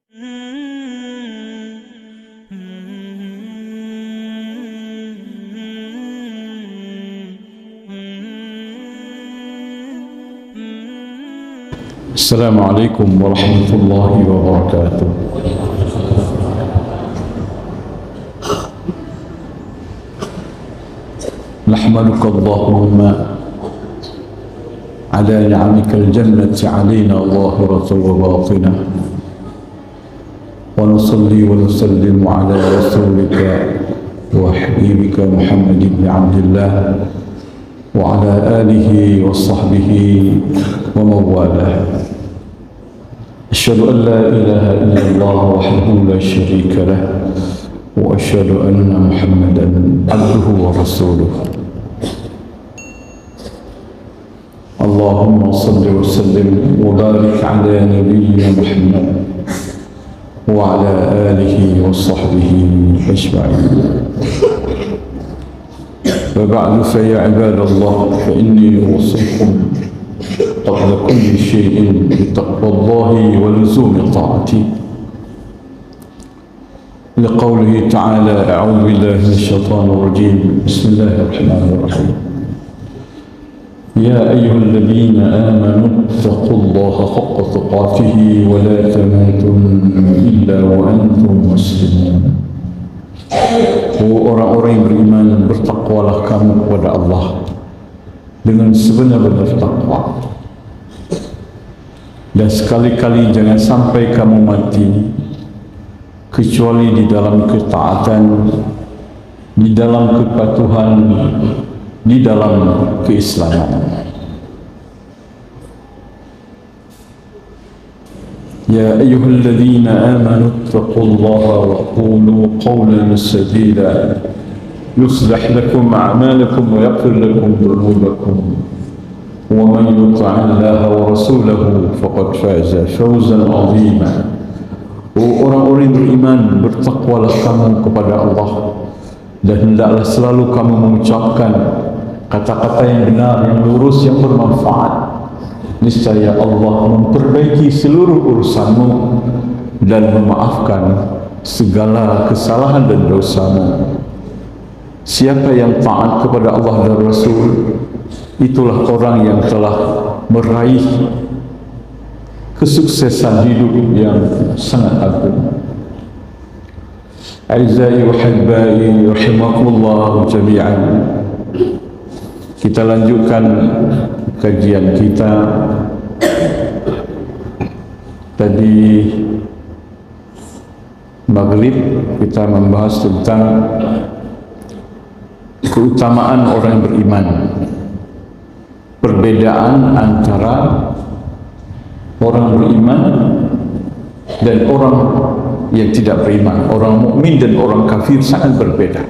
Assalamualaikum warahmatullahi wabarakatuh. Nahmaduka Allahumma ala ni'amikal jannati alaina zahiratan wa batinah, wa nusalli wa nusallimu ala rasulika wa habibika Muhammad ibn Abdullah wa ala alihi wa sahbihi wa mawalah. Asyhadu an la ilaha illallah wahdahu la syarika lah wa asyhadu anna Muhammadan abduhu wa rasuluh. Allahumma salli wa sallim wa barik ala nabiyyina Muhammad wa ala alihi wa sahbihi ajma'in. Wa ba'du fa ya ibadallah, fa inni uwasikum qabla kulli syai'in bi taqwallahi wa luzumi ta'ati. Liqawlihi ta'ala, a'udzu billahi minasyaitonir rajim. Bismillahirrahmanirrahim. Ya ayyuhalladzina amanu taqullaha haqqa tuqatih wa la tamutunna illa wa antum muslimun. Orang-orang yang beriman, bertakwalah kamu kepada Allah dengan sebenar-benar takwa, dan sekali-kali jangan sampai kamu mati kecuali di dalam ketaatan, di dalam kepatuhan, di dalam keislaman. Ya ayyuhalladzina amanu taqullaha wa qulu qawlan sadida yuslih lakum a'malakum wa yaghfir lakum dhunubakum wa man yuti'illaha wa rasulahu faqad faza fawzan 'azima. Orang-orang beriman, bertakwalah kamu kepada Allah, dan hendaklah selalu kamu mengucapkan kata-kata yang benar, yang lurus, yang bermanfaat. Niscaya Allah memperbaiki seluruh urusanmu dan memaafkan segala kesalahan dan dosamu. Siapa yang taat kepada Allah dan Rasul, itulah orang yang telah meraih kesuksesan hidup yang sangat agung. A'izai wa hibbai rahimakumullah jami'an. Kita lanjutkan kajian kita. Tadi maghrib kita membahas tentang keutamaan orang beriman, perbedaan antara orang beriman dan orang yang tidak beriman. Orang mukmin dan orang kafir sangat berbeda.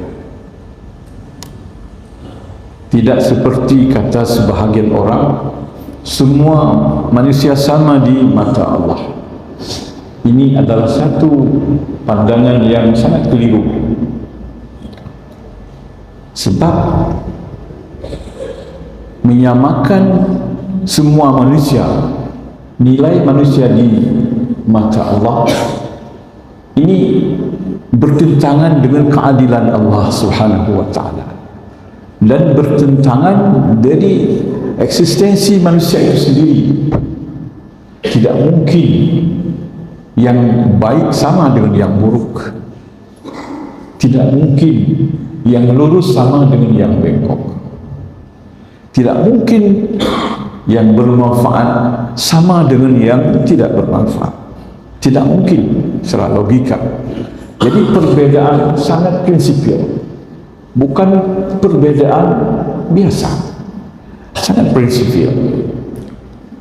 Tidak seperti kata sebahagian orang, semua manusia sama di mata Allah. Ini adalah satu pandangan yang sangat keliru. Sebab menyamakan semua manusia, nilai manusia di mata Allah, ini bertentangan dengan keadilan Allah Subhanahu wa ta'ala, dan bertentangan dari eksistensi manusia itu sendiri. Tidak mungkin yang baik sama dengan yang buruk. Tidak mungkin yang lurus sama dengan yang bengkok. Tidak mungkin yang bermanfaat sama dengan yang tidak bermanfaat. Tidak mungkin secara logika. Jadi perbedaan sangat prinsipil, bukan perbedaan biasa, sangat prinsipil.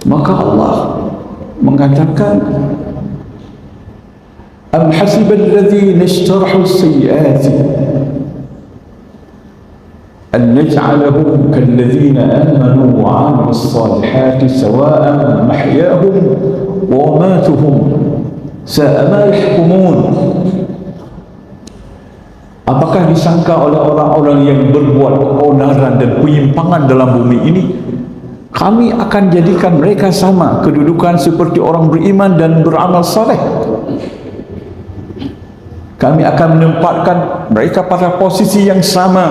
Maka Allah mengatakan, am hasibal ladzina ishtarahu as-sayyi'ati an naj'alahum kalladzina amanu wa 'amilus salihati sawa'an mahyahum wa mamatuhum sa'a ma yahkumun. Apakah disangka oleh orang-orang yang berbuat keonaran dan penyimpangan dalam bumi ini, kami akan jadikan mereka sama kedudukan seperti orang beriman dan beramal saleh? Kami akan menempatkan mereka pada posisi yang sama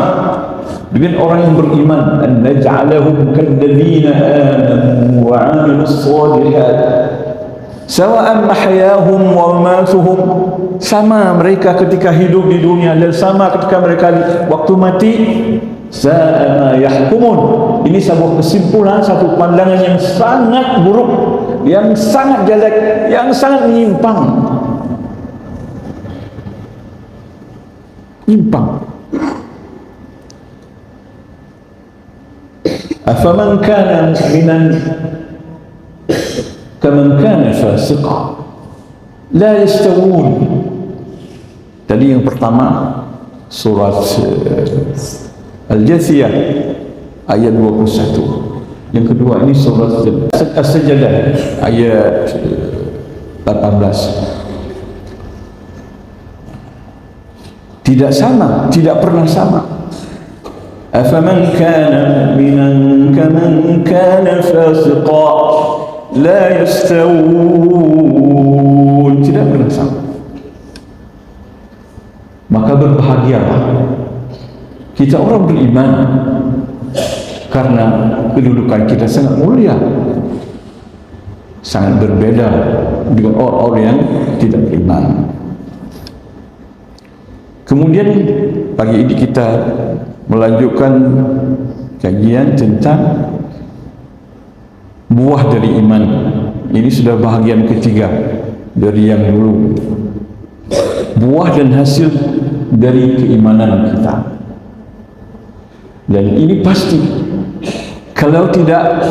dengan orang yang beriman. An naj'alahum kalladzina amanu wa 'amilus shalihat sawa'an mahyahum wa mamatuhum. Sama mereka ketika hidup di dunia dan sama ketika mereka waktu mati. Sa'a ma yahkumun. Ini sebuah kesimpulan, satu pandangan yang sangat buruk, yang sangat jelek, yang sangat menyimpang. Afaman kana mu'minan kaman kana fasiqa la yastawun. Tadi yang pertama surat Al-Jathiyah ayat 21. Yang kedua ini surat As-Sajdah ayat 18. Tidak sama, tidak pernah sama. Afaman kana mu'minan kaman kana fasiqa la yastawun. Tidak pernah sama. Maka berbahagialah kita orang beriman, karena kedudukan kita sangat mulia, sangat berbeda dengan orang-orang yang tidak beriman. Kemudian pagi ini kita melanjutkan kajian tentang buah dari iman. Ini sudah bahagian ketiga dari yang dulu. Buah dan hasil dari keimanan kita. Dan ini pasti, kalau tidak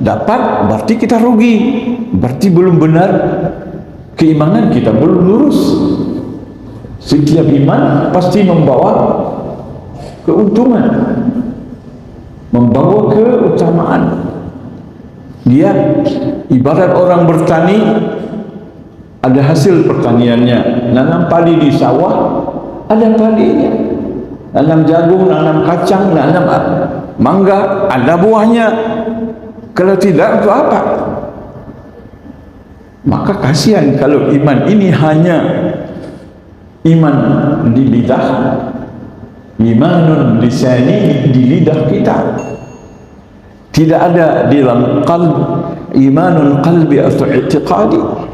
dapat berarti kita rugi, berarti belum benar keimanan kita, belum lurus. Setiap iman pasti membawa keuntungan, membawa keutamaan. Dia ibarat orang bertani, ada hasil pertaniannya, nanam padi di sawah, ada padinya. Nanam jagung, nanam kacang, nanam mangga, ada buahnya. Kalau tidak, itu apa? Maka kasihan kalau iman ini hanya iman di lidah, imanun lisani di lidah kita, tidak ada di dalam qalb, imanun qalbi atau i'tiqadi.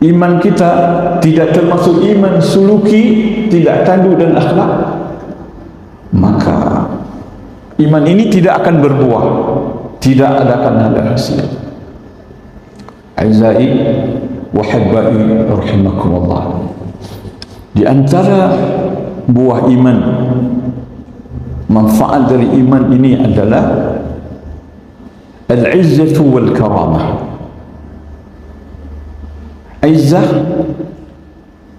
Iman kita tidak termasuk iman suluki, tidak tanduk dan akhlak, maka iman ini tidak akan berbuah, tidak akan ada hasil. Aizai wa habbai rahimakumullah, di antara buah iman, manfaat dari iman ini adalah al-izzatu wal karamah. Izzah,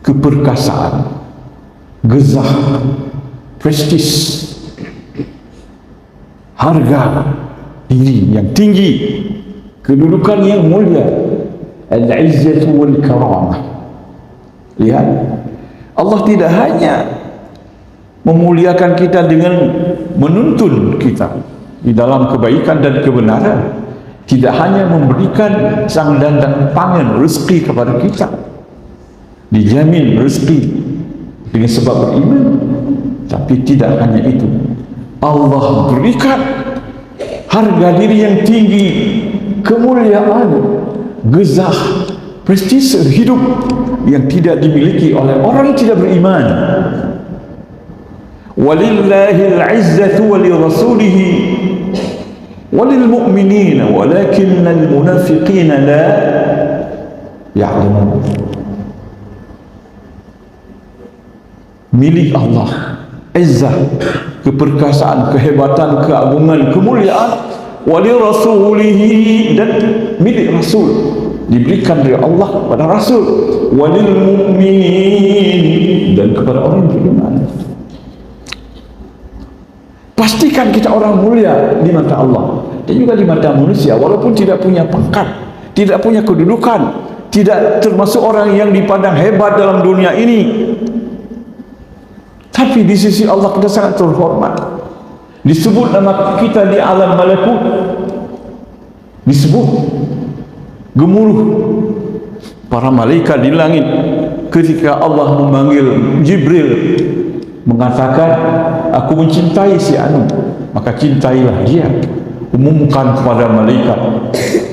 keperkasaan, gezah, prestis, harga diri yang tinggi, kedudukan yang mulia. Al-izzatu wal karamah. Lihat, Allah tidak hanya memuliakan kita dengan menuntun kita di dalam kebaikan dan kebenaran, tidak hanya memberikan sang dandang pangan rezeki kepada kita, dijamin rezeki dengan sebab beriman, tapi tidak hanya itu, Allah berikan harga diri yang tinggi, kemuliaan, gezah, prestise hidup yang tidak dimiliki oleh orang yang tidak beriman. Walillahil izzatu wa lirasulihi walil mu'minina walakinnal munafiqina la ya'lamun. Milik Allah izzah, keperkasaan, kehebatan, keagungan, kemuliaan, wali rasulihi, dan milik Rasul, diberikan dari Allah pada Rasul, walil mu'minin, dan kepada orang yang beriman. Pastikan kita orang mulia di mata Allah dan juga di mata manusia, walaupun tidak punya pangkat, tidak punya kedudukan, tidak termasuk orang yang dipandang hebat dalam dunia ini, tapi di sisi Allah kita sangat terhormat. Disebut nama kita di alam malakut, disebut gemuruh para malaikat di langit ketika Allah memanggil Jibril mengatakan, aku mencintai si anu, maka cintailah dia. Umumkan kepada malaikat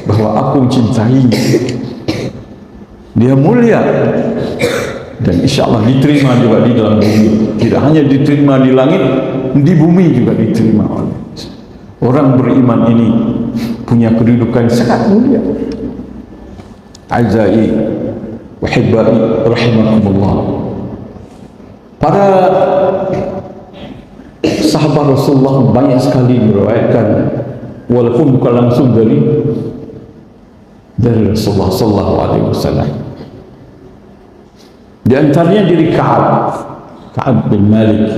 bahwa aku mencintainya, dia mulia, dan insya Allah diterima juga di dalam bumi. Tidak hanya diterima di langit, di bumi juga diterima oleh orang beriman. Ini punya kedudukan sangat mulia. Azai wahibbai rahimakumullah. Para sahabat Rasulullah banyak sekali meriwayatkan, walaupun bukan langsung dari Rasulullah sallallahu alaihi wasallam. Di antaranya dari Ka'ab bin Malik,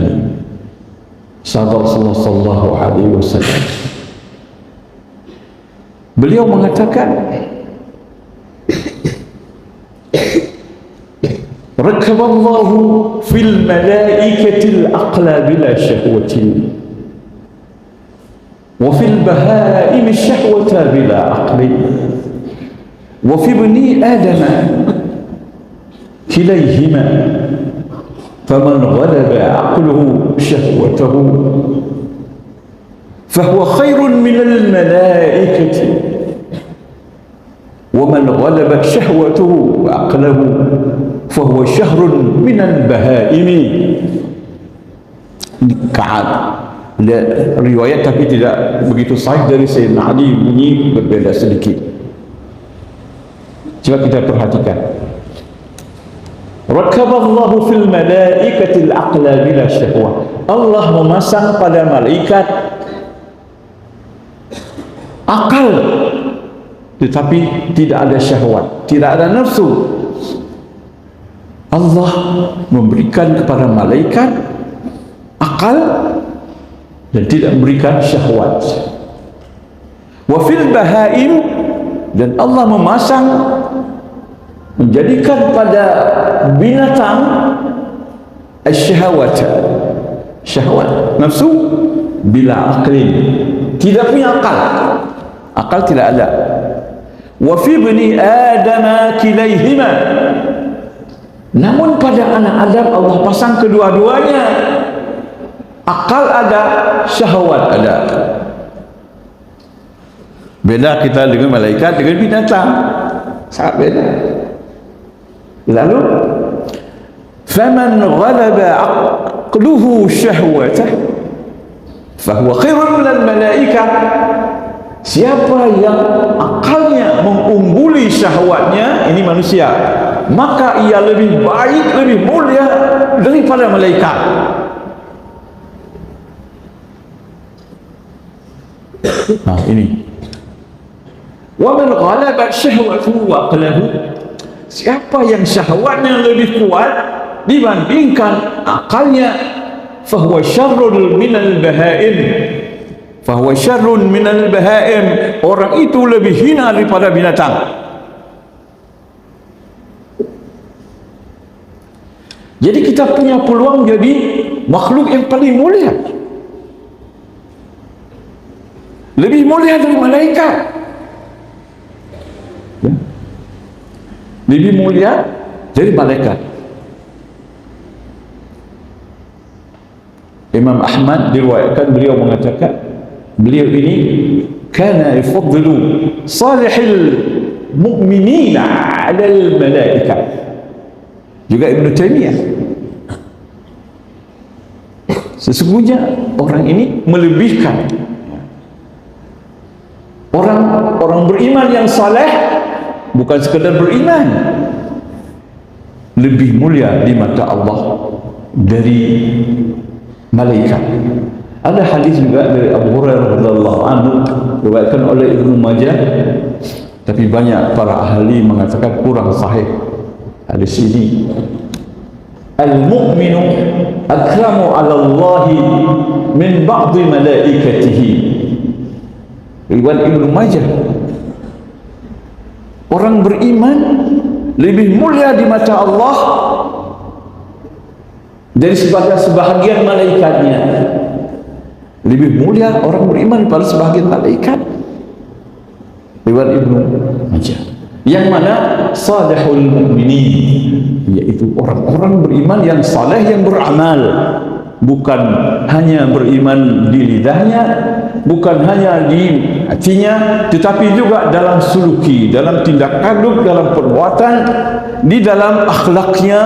sahabat Rasulullah sallallahu alaihi wasallam. Beliau mengatakan, rakaballahu fil malaikatil aqla bila syahwatin wa fil bahaim syahwata bila aqli wa fi bani adam kilayhima faman ghalaba aqluhu syahwatahu fahuwa khairun minal malaikati وَمَنْ غَلَبَتْ شَهْوَتُهُ وَأَقْلَهُ فَهُوَ شَهْرٌ مِنَ الْبَهَائِمِ. Ini Ka'ab, riwayat tapi tidak begitu sahih dari Sayyidina Ali, bunyi berbeda sedikit. Coba kita perhatikan. Rakaballahu fil malaikatil aqla bila syahwah. Allah memasang pada malaikat akal, tetapi tidak ada syahwat, tidak ada nafsu. Allah memberikan kepada malaikat akal dan tidak memberikan syahwat. Wa fil bahaim, dan Allah memasang, menjadikan pada binatang syahwat, nafsu bila aqlin, tidak punya akal tidak ada. Wa fi bani adam kilayhima, namun pada anak Adam Allah pasang kedua-duanya, akal ada, syahwat ada. Beda kita dengan malaikat dengan binatang, sangat beda. Lalu faman ghalaba aqluhu syahwatah fahuwa khairun minal malaikah. Siapa yang akalnya mengungguli syahwatnya, ini manusia, maka ia lebih baik, lebih mulia daripada malaikat. Nah, ini. Wa man ghalabat syahwatuhu wa aqlahu, siapa yang syahwatnya lebih kuat dibandingkan akalnya, fahuwa syarrun minal bahaim. Fahuwa syarrun minal bahaim, orang itu lebih hina daripada binatang. Jadi kita punya peluang jadi makhluk yang paling mulia, lebih mulia dari malaikat, lebih mulia dari malaikat. Imam Ahmad diriwayatkan, beliau mengatakan, beliau ini kana yafaddilu salihil mu'minina 'alal malaikah. Juga Ibnu Taimiyah, sesungguhnya orang ini melebihkan orang beriman yang saleh, bukan sekadar beriman, lebih mulia di mata Allah dari malaikat. Ada hadis juga dari Abu Hurairah radhiyallahu anhu, diriwayatkan oleh Ibnu Majah, tapi banyak para ahli mengatakan kurang sahih hadis ini. Al-mu'minu akramu 'ala Allah min ba'dhi malaikatihi. Riwayat Ibnu Majah. Orang beriman lebih mulia di mata Allah dari sebahagian malaikatnya. Lebih mulia orang beriman pada sebahagian malaikat. Riwayat Ibnu Majah. Yang mana salihul mu'minin, yaitu orang-orang beriman yang saleh, yang beramal, bukan hanya beriman di lidahnya, bukan hanya di hatinya, tetapi juga dalam suluki, dalam tindak tanduk, dalam perbuatan, di dalam akhlaknya,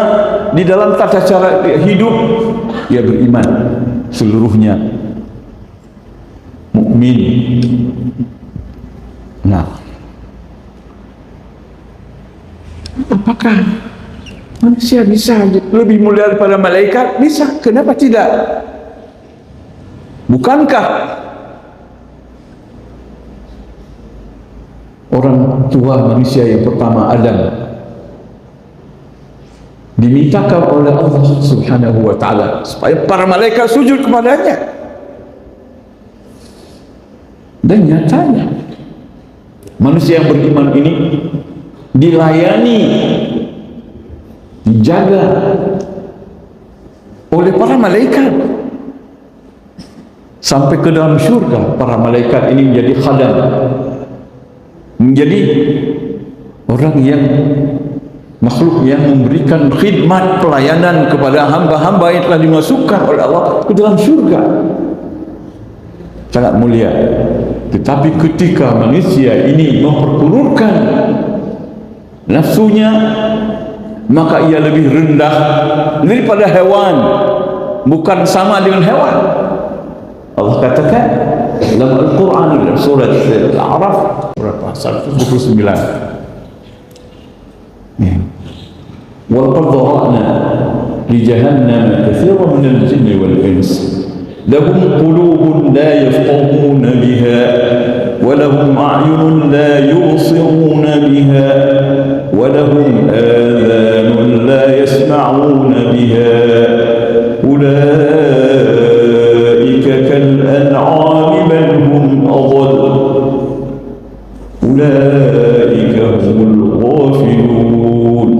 di dalam tata cara hidup. Dia beriman seluruhnya, mukmin. Nah, apakah manusia bisa lebih mulia daripada malaikat? Bisa. Kenapa tidak? Bukankah orang tua manusia yang pertama, Adam, dimintakan oleh Allah Subhanahu wa ta'ala supaya para malaikat sujud kepadanya, dan nyatanya manusia yang beriman ini dilayani, dijaga oleh para malaikat sampai ke dalam syurga. Para malaikat ini menjadi khadam, menjadi orang yang makhluk yang memberikan khidmat, pelayanan kepada hamba-hamba yang telah dimasukkan oleh Allah ke dalam syurga. Sangat mulia. Tetapi ketika manusia ini memperturutkan nafsunya, maka ia lebih rendah daripada hewan, bukan sama dengan hewan. Allah katakan dalam Al-Quran, dalam surat Al-A'raf berapa? 129. وَلَقَدْ ذَرَأْنَا لِجَهَنَّمَ كَثِيرًا مِنَ الْجِنِّ وَالْإِنسِ لَهُمْ قُلُوبٌ لَا يَفْقَهُونَ بِهَا وَلَهُمْ أَعْيُنٌ لَا يُبْصِرُونَ بِهَا وَلَهُمْ آذَانٌ لَا يَسْمَعُونَ بِهَا أُولَئِكَ كَالْأَنْعَامِ بَلْ هُمْ أَضَلُّ أُولَئِكَ هُمُ الْغَافِلُونَ.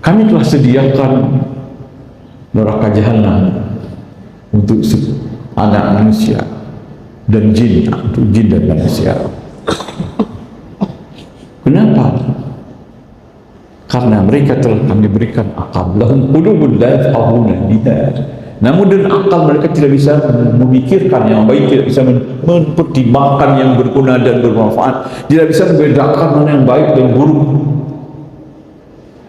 Kami telah sediakan neraka jahanam untuk anak manusia dan jin, untuk jin dan manusia. Kenapa? Karena mereka telah kami berikan akal. Lahum qulubun la yafqahuna biha. Namun dengan akal mereka tidak bisa memikirkan yang baik, tidak bisa mempertimbangkan yang berguna dan bermanfaat, tidak bisa membedakan mana yang baik dan buruk.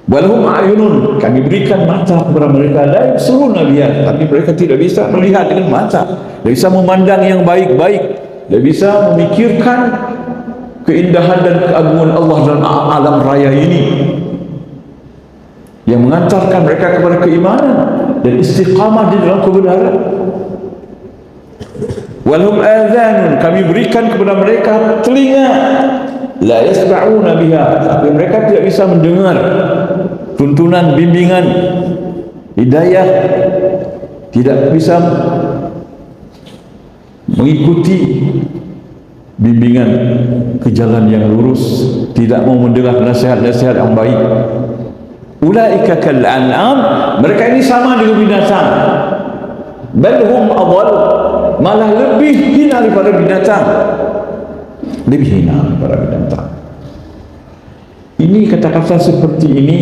Walahum a'yunun, kami berikan mata kepada mereka, la yubsiruna biha, tapi mereka tidak bisa melihat dengan mata, tidak bisa memandang yang baik-baik, tidak bisa memikirkan keindahan dan keagungan Allah dalam alam raya ini yang mengantarkan mereka kepada keimanan dan istiqamah di dalam kebenaran. Walhum adhanun, kami berikan kepada mereka telinga, la yasma'una biha, tapi mereka tidak bisa mendengar tuntunan, bimbingan, hidayah, tidak bisa mengikuti bimbingan ke jalan yang lurus, tidak mau mendengar nasihat-nasihat yang baik. Ulaika kal an'am, mereka ini sama dengan binatang. Bal hum adall, malah lebih hina daripada binatang. Lebih hina daripada binatang. Ini kata-kata seperti ini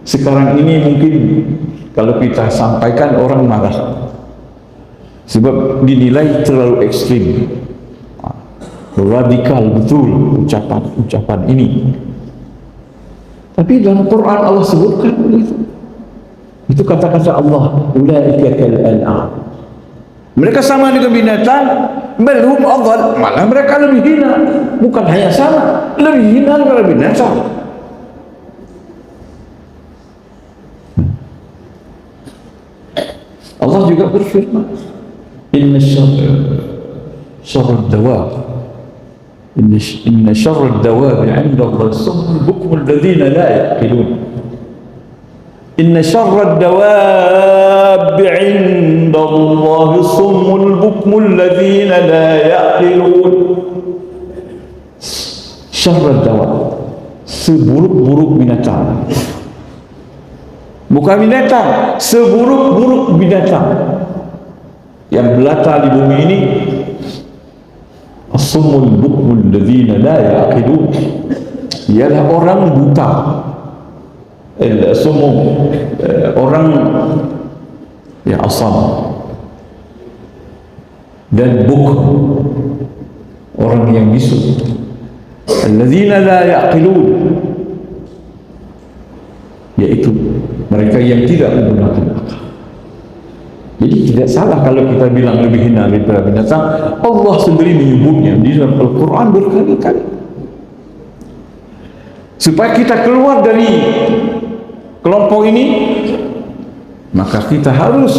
sekarang ini mungkin kalau kita sampaikan orang marah, sebab dinilai terlalu ekstrim, radikal betul ucapan ini. Tapi dalam Quran Allah sebutkan begitu. Itu kata-kata Allah, ulaika kal an'am. Mereka sama dengan binatang, bal hum adall, malah mereka lebih hina. Bukan hanya sama, lebih hina daripada binatang. Allah juga berfirman, inna syarrad dawab, inna syarrad dawab 'inda Allah as-summul bukmul ladzina la ya'qilun. Inna syarrad dawab 'inda Allah as-summul bukmul ladzina la ya'qilun. Syarrad dawab, seburuk-buruk binatang. Bukan binatang, seburuk-buruk binatang yang belata di bumi ini. As-summul bukmul ladzina la ya'qilun, ialah orang buta, sumum, orang yang asam, dan bukum, orang yang bisu. Alladzina la yaqilun, yaitu mereka yang tidak menggunakan akal. Jadi tidak salah kalau kita bilang lebih hina daripada binatang. Allah sendiri menyebutnya di dalam Al-Quran berkali-kali, supaya kita keluar dari kelompok ini, maka kita harus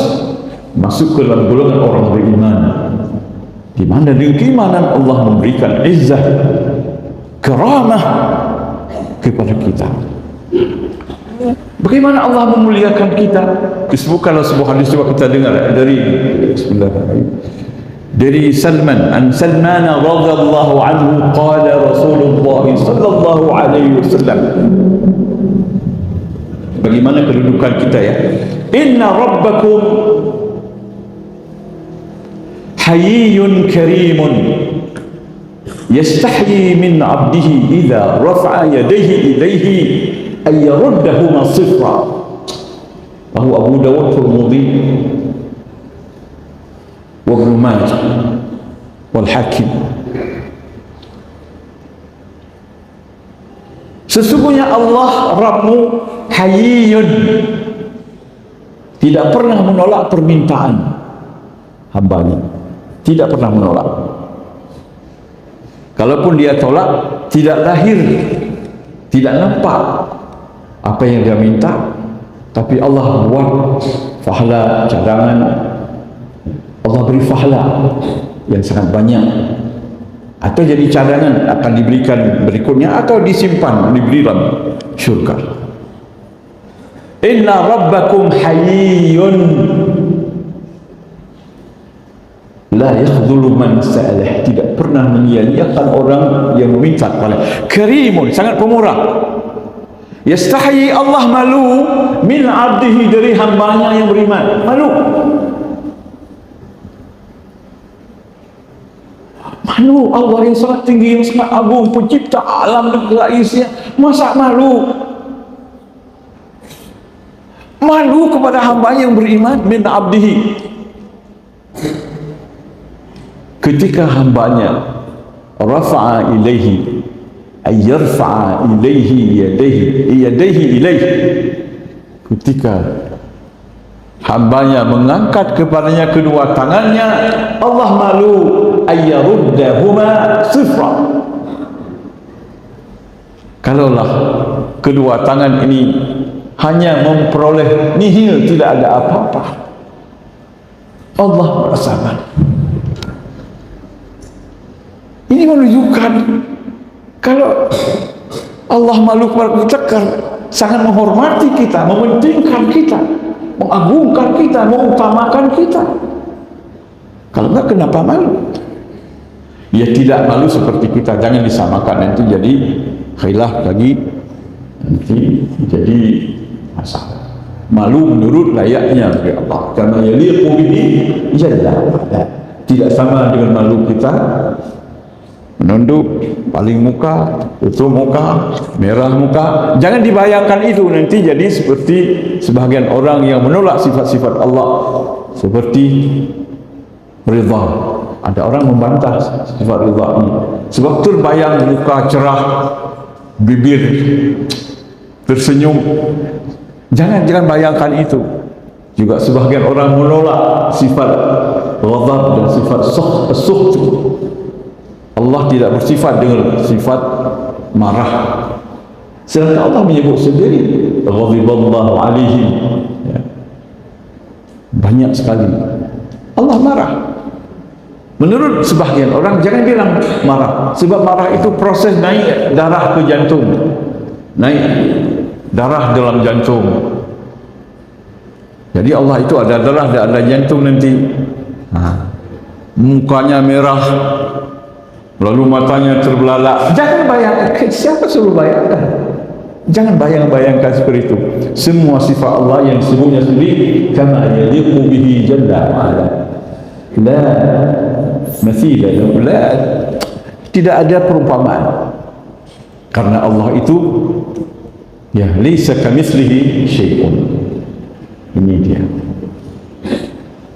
masuk ke dalam golongan orang beriman, di mana dengan keimanan Allah memberikan izzah, keramah kepada kita. Bagaimana Allah memuliakan kita? Disebutkanlah sebuah hadis, coba kita dengar dari Bismillahirrahmanirrahim. Dari Salman radhiyallahu anhu qala Rasulullah sallallahu alaihi wasallam. Bagaimana kedudukan kita ya? Inna rabbakum hayyun karimun yastahyi min 'abdihi idza rafa'a yadayhi ilayhi ay yaruddahuma sifra. Rawahu Abu Dawud, Tirmidzi, wa Ibnu Majah wal Hakim. Sesungguhnya Allah Rabbmu hayyun, tidak pernah menolak permintaan hambanya, tidak pernah menolak. Kalaupun dia tolak, tidak lahir, tidak nampak apa yang dia minta, tapi Allah buat fahla, cadangan. Allah beri fahla yang sangat banyak, atau jadi cadangan akan diberikan berikutnya, atau disimpan, diberi dalam syurga. Inna rabbakum hayyun la yakhdhulu man sa'alah, tidak pernah menyia-nyiakan orang yang meminta kepada. Karimun, sangat pemurah. Yastahi, Allah malu min abdihi, dari hambanya yang beriman, malu. Malu Allah yang sangat tinggi, yang sangat agung, pencipta alam dan kelaisinya, masa malu? Malu kepada hambanya yang beriman, min abdihi. Ketika hambanya rafa'a ilaihi, ay yarfa'a ilaihi yadaihi ilaihi, ketika hambanya mengangkat kepadanya kedua tangannya, Allah malu ay yaruddahuma sifra. Kalaulah kedua tangan ini hanya memperoleh nihil, tidak ada apa-apa, Allah merasa malu. Ini menunjukkan kalau Allah malu kepada kita, sangat menghormati kita, mementingkan kita, mengagungkan kita, mengutamakan kita. Kalau enggak, kenapa malu? Ya tidak malu seperti kita, jangan disamakan, nanti jadi khilaf lagi, nanti jadi masalah. Malu menurut layaknya bagi Allah, karena yaliqu bihi jalla wa ala. Tidak sama dengan malu kita menunduk, paling muka, tutup muka, merah muka. Jangan dibayangkan itu nanti jadi seperti sebahagian orang yang menolak sifat-sifat Allah, seperti ridha. Ada orang membantah sifat ridha ini sebab terbayang muka cerah, bibir tersenyum. Jangan bayangkan itu. Juga sebahagian orang menolak sifat ghadab dan sifat sukht. Allah tidak bersifat dengan sifat marah, sedangkan Allah menyebut sendiri ghadiballahu alaihim, ya. Banyak sekali Allah marah. Menurut sebahagian orang, jangan bilang marah, sebab marah itu proses naik darah ke jantung, naik darah dalam jantung. Jadi Allah itu ada darah dan ada jantung nanti. Mukanya merah, lalu matanya terbelalak. Jangan bayangkan, siapa suruh bayangkan? Jangan bayangkan seperti itu. Semua sifat Allah yang disebutnya sendiri, kama yaliqu bihi jalla wa ala, la mathila lahu, la, tidak ada perumpamaan. Karena Allah itu ya laisa kamitslihi syai'un. Ini dia.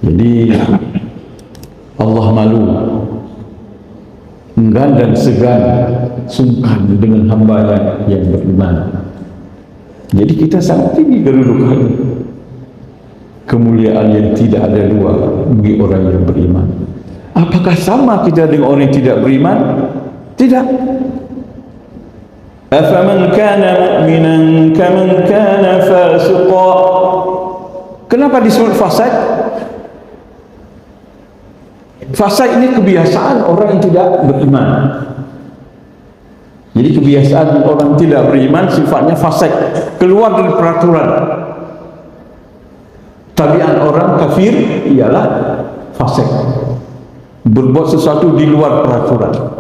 Jadi Allah malu, enggan dan segan, sungkan dengan hamba-Nya yang beriman. Jadi kita sangat tinggi kedudukan, kemuliaan yang tidak ada dua bagi orang yang beriman. Apakah sama kita dengan orang yang tidak beriman? Tidak. Afaman kana mu'minan kaman kana fasiqa. Kenapa disebut fasik? Fasik ini kebiasaan orang yang tidak beriman. Jadi kebiasaan orang tidak beriman sifatnya fasik, keluar dari peraturan. Tabiat orang kafir ialah fasik, berbuat sesuatu di luar peraturan.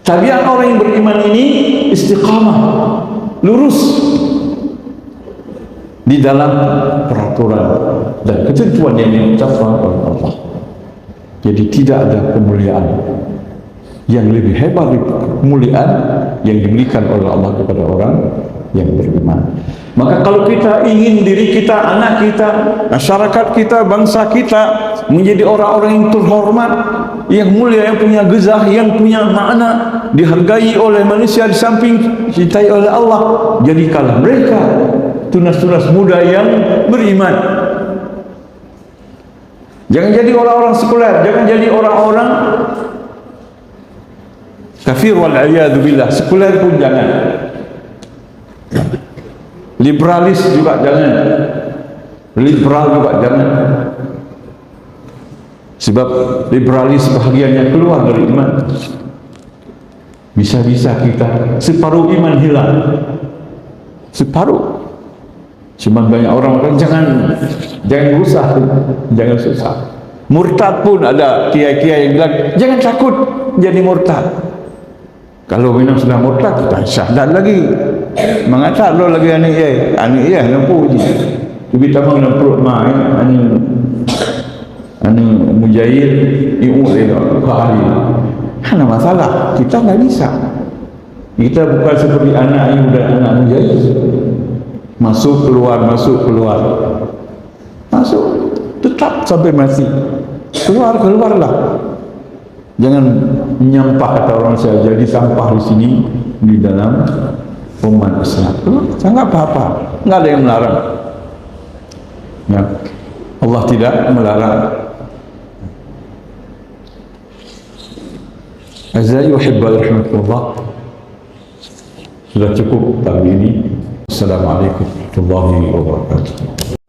Tabiat orang yang beriman ini istiqamah, lurus di dalam peraturan dan ketentuan yang ditetapkan oleh Allah. Jadi tidak ada kemuliaan yang lebih hebat dari kemuliaan yang diberikan oleh Allah kepada orang yang beriman. Maka kalau kita ingin diri kita, anak kita, masyarakat kita, bangsa kita menjadi orang-orang yang terhormat, yang mulia, yang punya gezah, yang punya makna, dihargai oleh manusia di samping dicintai oleh Allah, jadikanlah mereka tunas-tunas muda yang beriman. Jangan jadi orang-orang sekuler, jangan jadi orang-orang kafir wal-iyadu billah. Sekuler pun jangan, liberalis juga jangan, liberal juga jangan. Sebab liberalis bahagiannya keluar dari iman. Bisa-bisa kita separuh iman hilang, separuh. Cuma banyak orang jangan susah, jangan susah. Murtad pun ada kiai-kiai yang bilang jangan takut jadi murtad. Kalau memang sudah murtad, tak syahadat lagi. Mengatakan lo lagi ani lampu je. Tapi tamang dalam perut main ani mujahid iu dia kali. Ada masalah, kita tak bisa. Kita bukan seperti anak iu dan anak mujahid. Masuk keluar, masuk tetap sampai mati. Keluarlah. Jangan menyampah, kata orang saya, jadi sampah di sini di dalam umat Islam. Jangan apa-apa, nggak ada yang melarang. Ya, Allah tidak melarang. Azza wa jalla rahmatullah. Sudah cukup pagi ini. Assalamualaikum warahmatullahi wabarakatuh.